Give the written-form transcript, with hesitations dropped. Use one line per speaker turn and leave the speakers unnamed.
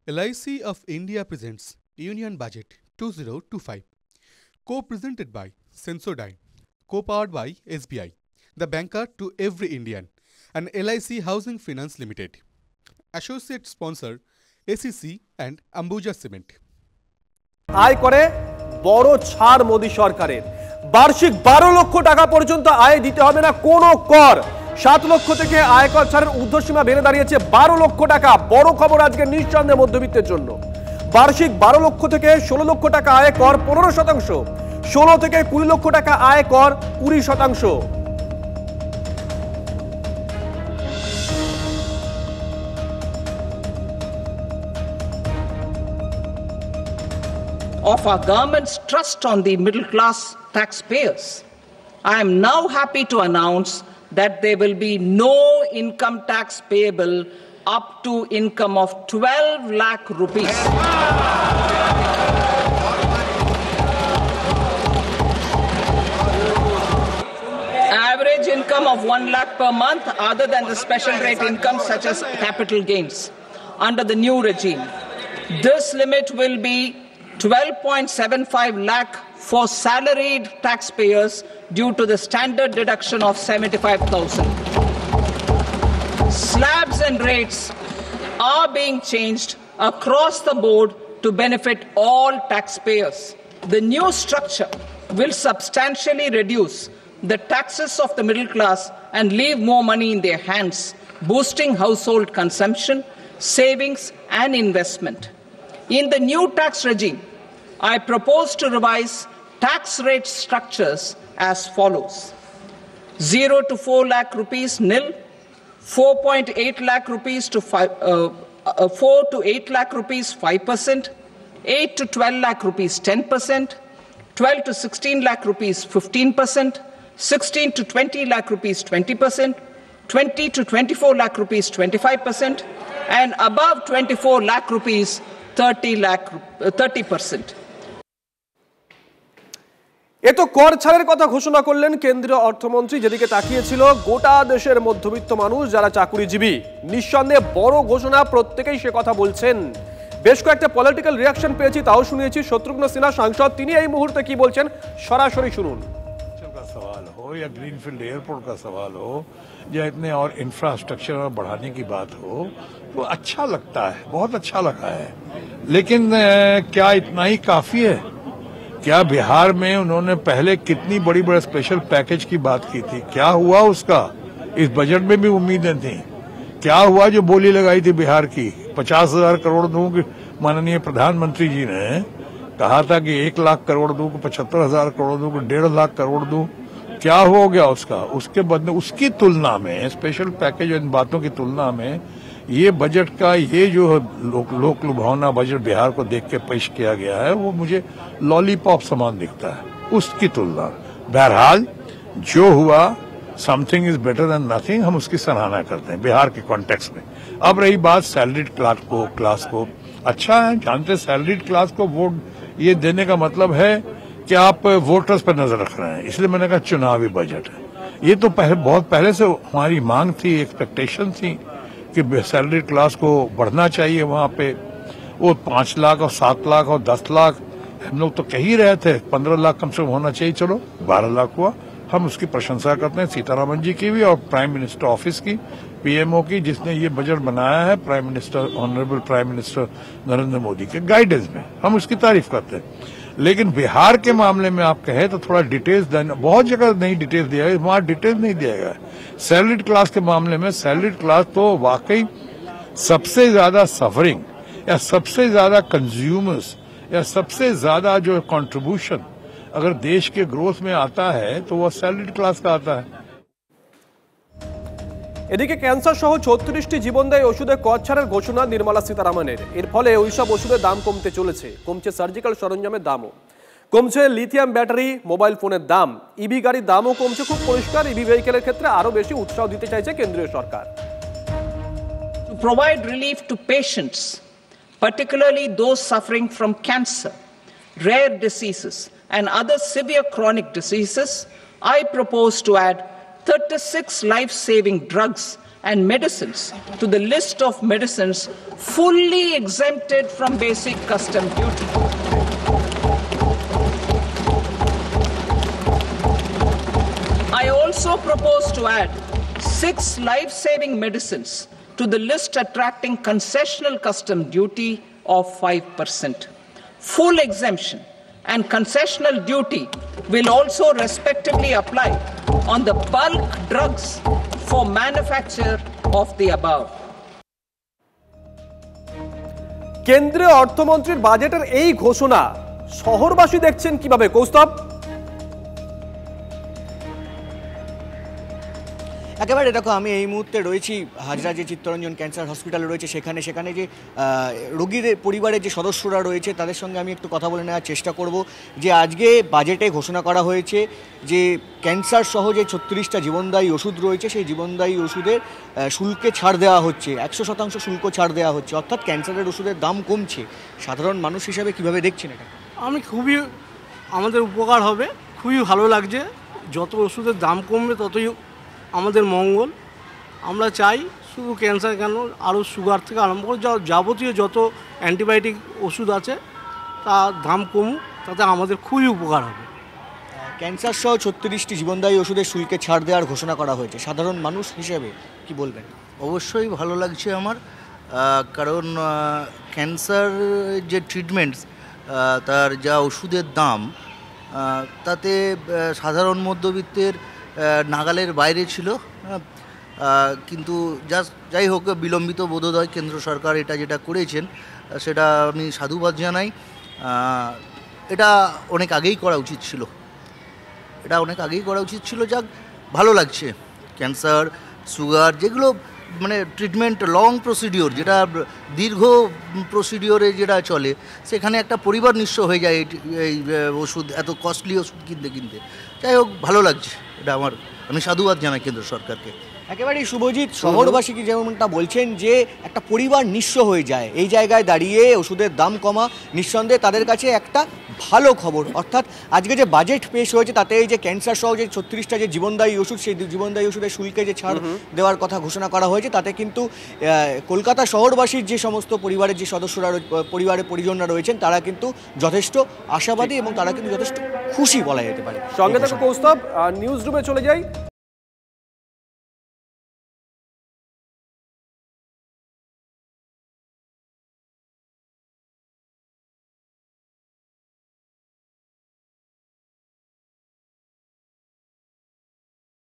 LIC of India presents Union Budget 2025, co-presented by Sensodyne, co-powered by SBI, the banker to every Indian, and LIC Housing Finance Limited. Associate sponsor ACC and Ambuja Cement.
আয় করে বড় ছাড় মোদি সরকারের বার্ষিক 12 লক্ষ টাকা পর্যন্ত আয় দিতে হবে না কোনো কর 7 লক্ষ থেকে আয়কর ছাড়ের ঊর্ধ্বসীমা বেড়ে দাঁড়িয়েছে 12 লক্ষ টাকা বড় খবর আজকে নিঃসন্দেহে মধ্যবিত্তের জন্য বার্ষিক 12 লক্ষ থেকে 16 লক্ষ টাকা আয় কর 15% 16 থেকে 20 লক্ষ টাকা আয় কর 20%
of our government's trust on the middle class taxpayers, I am now happy to announce that there will be no income tax payable up to income of 12 lakh rupees. Average income of 1 lakh per month other than the special rate income such as capital gains under the new regime. This limit will be 12.75 lakh for salaried taxpayers due to the standard deduction of 75,000. Slabs and rates are being changed across the board to benefit all taxpayers. The new structure will substantially reduce the taxes of the middle class and leave more money in their hands, boosting household consumption, savings and investment. In the new tax regime, I propose to revise tax rate structures as follows. 0 to 4 lakh rupees nil, 4.8 lakh rupees to 4 to 8 lakh rupees 5%, 8 to 12 lakh rupees 10%, 12 to 16 lakh rupees 15%, 16 to 20 lakh rupees 20%, 20 to 24 lakh rupees 25%, and above 24 lakh rupees 30%.
এ তো কর ছাড়ের কথা ঘোষণা করলেন কেন্দ্রীয় অর্থমন্ত্রী যেদিকে তাকিয়েছিল গোটা দেশের মধ্যবিত্ত মানুষ যারা চাকুরিজীবী নিঃসন্দেহে বড় ঘোষণা প্রত্যেকেই সে কথা বলছেন বেশ কয়েকটা পলিটিক্যাল রিঅ্যাকশন পেয়েছি তাও শুনিয়েছি শত্রুঘ্ন সিনহা সাংসদ তিনি এই মুহূর্তে কি বলছেন সরাসরি শুনুন
सवाल हो या ग्रीनफील्ड एयरपोर्ट का सवाल हो या इतने और इंफ्रास्ट्रक्चर बढ़ाने की बात हो तो अच्छा लगता है बहुत अच्छा लगा है लेकिन क्या इतना ही काफी है क्या बिहार में उन्होंने पहले कितनी बड़ी बड़ी स्पेशल पैकेज की बात की थी क्या हुआ उसका इस बजट में भी उम्मीदें थी क्या हुआ जो बोली लगाई थी बिहार की 50,000 करोड़ दूं माननीय प्रधानमंत्री जी ने कहा था कि 1 लाख करोड़ दूं 75,000 करोड़ दूं 1.5 लाख करोड़ दूं क्या हो गया उसका उसके बदले उसकी तुलना में स्पेशल पैकेज इन बातों की तुलना में ये बजट का ये जो लोक लुभावना बजट बिहार को देख के पेश किया गया है वो मुझे लॉलीपॉप समान दिखता है उसकी तुलना बहरहाल जो हुआ something is better than nothing हम उसकी सराहना करते हैं बिहार के कॉन्टेक्स्ट में अब रही बात सैलरीड क्लास को अच्छा है जानते सैलरीड क्लास को वोट ये देने का मतलब है कि आप वोटर्स पर नजर रख रहे हैं इसलिए मैंने कहा चुनावी बजट है ये तो बहुत पहले से हमारी मांग थी एक्सपेक्टेशन थी कि सैलरी क्लास को बढ़ना चाहिए वहां पे वो 5 लाख और 7 लाख और 10 लाख हम लोग तो कह ही रहे थे 15 लाख कम से कम होना चाहिए चलो 12 लाख हुआ हम उसकी प्रशंसा करते हैं सीतारामन जी की भी और प्राइम मिनिस्टर ऑफिस की पीएमओ की जिसने ये बजट बनाया है prime minister honourable prime minister Narendra Modi के गाइडेंस में हम उसकी तारीफ करते हैं लेकिन बिहार के मामले में आप कहें तो थोड़ा डिटेल्स देना बहुत जगह नहीं डिटेल्स दिया गया वहां डिटेल्स नहीं दिया गया सैलरीड क्लास के मामले में सैलरीड क्लास तो वाकई सबसे ज्यादा सफरिंग या सबसे ज्यादा कंज्यूमर्स या सबसे ज्यादा जो कंट्रीब्यूशन अगर देश के ग्रोथ में आता है तो वो सैलरीड क्लास का आता है
এদিকে ক্যান্সার সহ 36টি জীবনদায়ী ওষুধে কর ছাড়ের ঘোষণা নির্মলা সীতারামনের এর ফলে ওইসব ওষুধের দাম কমতে চলেছে কমছে সার্জিক্যাল সরঞ্জামের দামও কমছে লিথিয়াম ব্যাটারি মোবাইল ফোনের দাম ইভি গাড়ির দামও কমছে খুব পরিষ্কার ইভি ভেহিকেলের ক্ষেত্রে আরো বেশি উৎসাহ দিতে চাইছে কেন্দ্রীয় সরকার
To provide relief to patients, particularly those suffering from cancer, rare diseases and other severe chronic diseases, I propose to add 36 life-saving drugs and medicines to the list of medicines fully exempted from basic custom duty. I also propose to add 6 life-saving medicines to the list attracting concessional custom duty of 5%. Full exemption and concessional duty will also respectively apply on the bulk drugs for manufacture of the above.
কেন্দ্রীয় অর্থমন্ত্রীর বাজেটের এই ঘোষণা শহরবাসী দেখছেন কিভাবে, কৌস্তব?
একেবারে দেখো, আমি এই মুহূর্তে রয়েছি হাজরা যে চিত্তরঞ্জন ক্যান্সার হসপিটালে রয়েছে সেখানে যে রোগীদের পরিবারের যে সদস্যরা রয়েছে তাদের সঙ্গে আমি একটু কথা বলে নেওয়ার চেষ্টা করব যে আজকে বাজেটে ঘোষণা করা হয়েছে যে ক্যান্সার সহ যে 36টা জীবনদায়ী ওষুধ রয়েছে সেই জীবনদায়ী ওষুধের শুল্কে ছাড় দেওয়া হচ্ছে, 100% শুল্ক ছাড় দেওয়া হচ্ছে, অর্থাৎ ক্যান্সারের ওষুধের দাম কমছে। সাধারণ মানুষ হিসাবে কিভাবে দেখছেন এটা?
আমি খুবই, আমাদের উপকার হবে, খুবই ভালো লাগছে। যত ওষুধের দাম কমবে ততই আমাদের মঙ্গল। আমরা চাই শুধু ক্যান্সার কেন, আরও সুগার থেকে আরম্ভ করে যাবতীয় যত অ্যান্টিবায়োটিক ওষুধ আছে তার দাম কমুক, তাতে আমাদের খুবই উপকার হবে।
ক্যান্সার সহ 36টি জীবনদায়ী ওষুধের শুল্কে ছাড় দেওয়ার ঘোষণা করা হয়েছে, সাধারণ মানুষ হিসেবে কি বলবেন?
অবশ্যই ভালো লাগছে আমার, কারণ ক্যান্সার যে ট্রিটমেন্টস তার যা ওষুধের দাম তাতে সাধারণ মধ্যবিত্তের নাগালের বাইরে ছিল, কিন্তু যাই হোক বিলম্বিত বোধোদয় কেন্দ্র সরকার এটা যেটা করেছেন সেটা আমি সাধুবাদ জানাই। এটা অনেক আগেই করা উচিত ছিল, যাক ভালো লাগছে। ক্যান্সার, সুগার যেগুলো মানে ট্রিটমেন্ট লং প্রসিডিওর, যেটা দীর্ঘ প্রসিডিওরে যেটা চলে, সেখানে একটা পরিবার নিঃস্ব হয়ে যায় এই ওষুধ, এত কস্টলি ওষুধ কিনতে। যাই হোক ভালো লাগছে, এটা আমি সাধুবাদ জানাই কেন্দ্র সরকারকে।
একেবারেই শুভজিৎ, শহরবাসী কি যেমনটা বলছেন যে একটা পরিবার নিঃস্ব হয়ে যায়, এই জায়গায় দাঁড়িয়ে ওষুধের দাম কমা নিঃসন্দেহে তাদের কাছে একটা ভালো খবর। অর্থাৎ আজকে যে বাজেট পেশ হয়েছে তাতে এই যে ক্যান্সার সহ যে 36টা যে জীবনদায়ী ওষুধ, সেই জীবনদায়ী ওষুধের শুল্কে যে ছাড় দেওয়ার কথা ঘোষণা করা হয়েছে, তাতে কিন্তু কলকাতা শহরবাসীর যে সমস্ত পরিবারের যে সদস্যরা, পরিবারের পরিজনরা রয়েছেন তারা কিন্তু যথেষ্ট আশাবাদী এবং তারা কিন্তু যথেষ্ট খুশি বলা যেতে পারে।
সঙ্গে থাকা কৌস্তব, নিউজ রুমে চলে যাই।